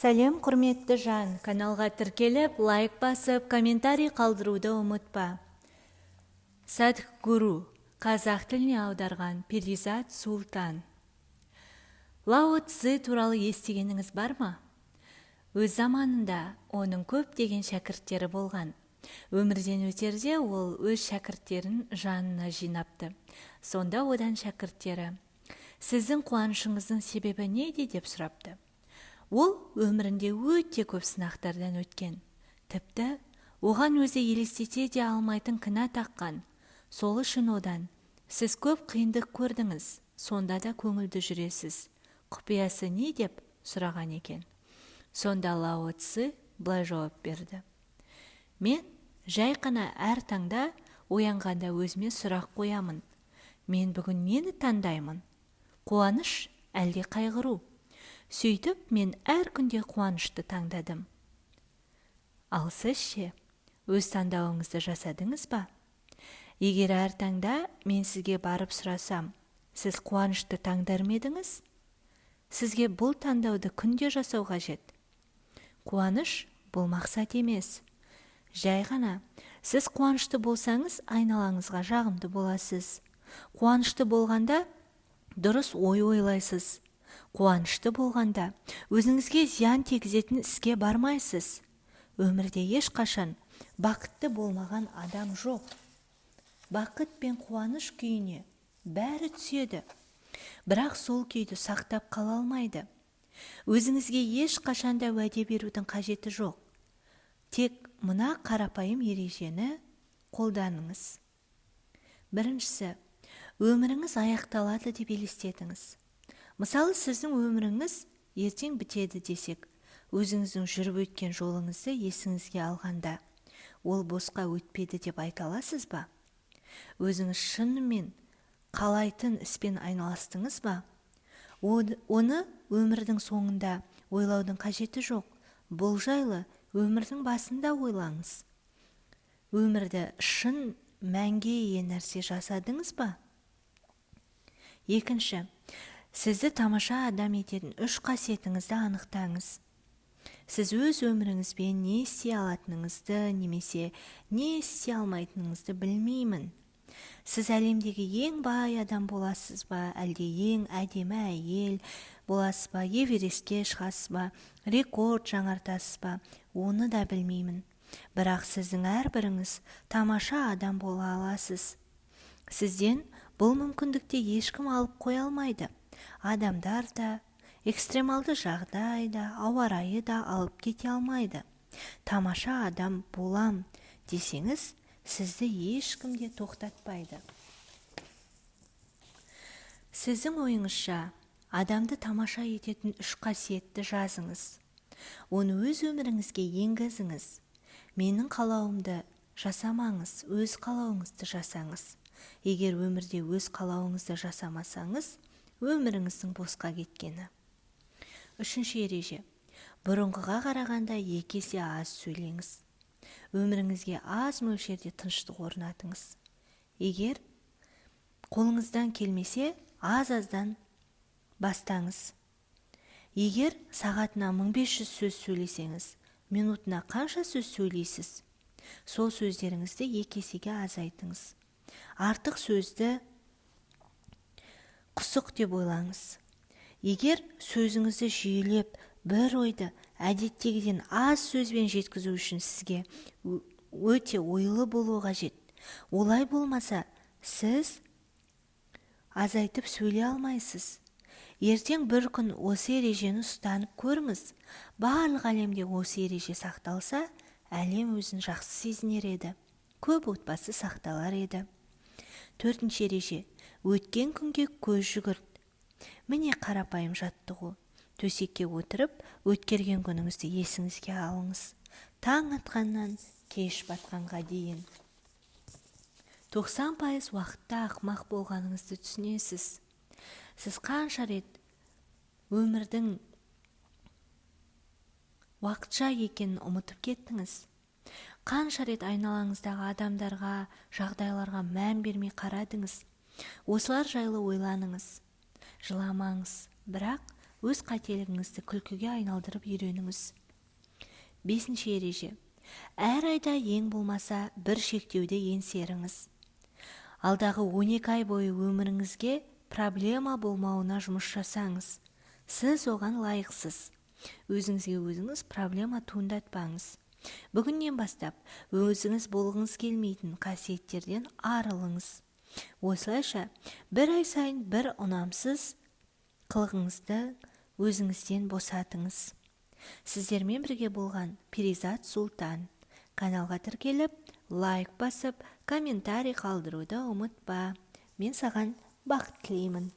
Сәлем құрметті жан, каналға тіркеліп, лайк басып, комментарий қалдыруды ұмытпа. Садхгуру, қазақ тіліне аударған Перизат Султан. Лао Цзы туралы естігеніңіз бар ма? Өз заманында оның көптеген шәкірттері болған. Өмірден өтерде ол өз шәкірттерін жанына жинапты. Сонда одан шәкірттері: сіздің қуанышыңыздың себебі неде деп сұрапты. Ол өмірінде өте көп сынақтардан өткен. Тіпті оған өзі елестете де алмайтын кінә таққан. Сол үшін одан: сіз көп қиындық көрдіңіз, сонда да көңілді жүресіз. Құпиясы не деп сұраған екен. Сонда Лао Цзы былай жауап берді: мен жай қана әр таңда оянғанда өзіме сұрақ қоямын. Мен бүгін нені таңдаймын? Қуаныш әлде қайғыру? Сөйтіп, мен әр күнде қуанышты таңдадым. Ал сіз ше, өз таңдауыңызды жасадыңыз ба? Егер әр таңда мен сізге барып сұрасам, сіз қуанышты таңдар ма едіңіз? Сізге бұл таңдауды күнде жасау қажет. Қуаныш бұл мақсат емес. Жай ғана сіз қуанышты болсаңыз, айналаңызға жағымды боласыз. Қуанышты болғанда дұрыс ой ойлайсыз. Қуанышты болғанда өзіңізге зиян тигізетін іске бармайсыз. Өмірде ешқашан бақытты болмаған адам жоқ. Бақыт пен қуаныш күйіне бәрі түседі. Бірақ сол күйді сақтап қала алмайды. Өзіңізге ешқашанда уәде берудің қажеті жоқ. Тек мына қарапайым ережені қолданыңыз. Біріншісі, өміріңіз аяқталады деп елестетіңіз. Мысалы, сіздің өміріңіз ертең бітеді десек, өзіңіздің жүріп өткен жолыңызды есіңізге алғанда, ол босқа өтпеді деп айта аласыз ба? Өзіңіз шынымен қалайтын іспен айналыстыңыз ба? Оны өмірдің соңында ойлаудың қажеті жоқ. Бұл жайлы өмірдің басында ойлаңыз. Өмірді шын мәнге ие нәрсе жасадыңыз ба? Екінші, сізді тамаша адам ететін 3 қасиетіңізді анықтаңыз. Сіз өз өміріңізбен не істей алатыныңызды, немесе не істей алмайтыныңызды білмеймін. Сіз әлемдегі ең бай адам боласыз ба, әлде ең әдемі әйел боласыз ба, Эверестке шығасыз ба, рекорд жаңартасыз ба, оны да білмеймін. Бірақ сіздің әрбіріңіз тамаша адам бола аласыз. Сізден бұл мүмкіндікте ешкім алып қоя алмайды. Адамдар да, экстремалды жағдай да, ауа райы да алып кете алмайды. Тамаша адам болам десеңіз, сізді ешкім де тоқтатпайды. Сіздің ойыңызша, адамды тамаша ететін 3 қасиетті жазыңыз. Оны өз өміріңізге енгізіңіз. Менің қалауымды жасамаңыз, өз қалауыңызды жасаңыз. Егер өмірде өз қалауыңызды жасамасаңыз, өміріңіздің босқа кеткені. 3-ші ереже. Бұрынғыға қарағанда 2 есе аз сөйлеңіз. Өміріңізге аз мөлшерде тыныштық орнатыңыз. Егер қолыңыздан келмесе, аз-аздан бастаңыз. Егер сағатына 1500 сөз сөйлесеңіз, минутына қанша сөз сөйлейсіз? Сол сөздеріңізді 2 есеге азайтыңыз. Артық сөзді құсық деп ойлаңыз. Егер сөзіңізді жүйелеп, бір ойды әдеттегіден аз сөзбен жеткізу үшін сізге өте ойлы болу қажет. Олай болмаса, сіз азайтып сөйлей алмайсыз. Ертең бір күн осы ережені ұстанып көріңіз. Барлық әлемде осы ереже сақталса, әлем өзін жақсы сезінер еді. Көп отбасы сақталар еді. 4-ші ереже. Өткен күнге көз жүгірт. Міне қарапайым жаттығу. Төсекке отырып, өткерген күніңізді есіңізге алыңыз. Таң атқаннан кеш батқанға дейін. 90% уақытта ақымақ болғаныңызды түсінесіз. Сіз қанша рет өмірдің уақытша екенін ұмытып кеттіңіз. Қанша рет айналаңыздағы адамдарға, жағдайларға мән бермей қарадыңыз. Осылар жайлы ойланыңыз. Жыламаңыз, бірақ өз қателігіңізді күлкіге айналдырып үйреніңіз. 5-ші ереже. Әр айда ең болмаса бір шектеуді еңсеріңіз. Алдағы 12 ай бойы өміріңізге проблема болмауына жұмыс жасаңыз. Сіз оған лайықсыз. Өзіңізге өзіңіз проблема туындатпаңыз. Бүгіннен бастап өзіңіз болғыңыз келмейтін қасиеттерден арылыңыз. Осылайша бір ай сайын бір ұнамсыз қылығыңызды өзіңізден босатыңыз. Сіздермен бірге болған Перизат Сұлтан. Каналға тіркеліп, лайк басып, комментарий қалдыруды ұмытпа. Мен саған бақыт тілеймін.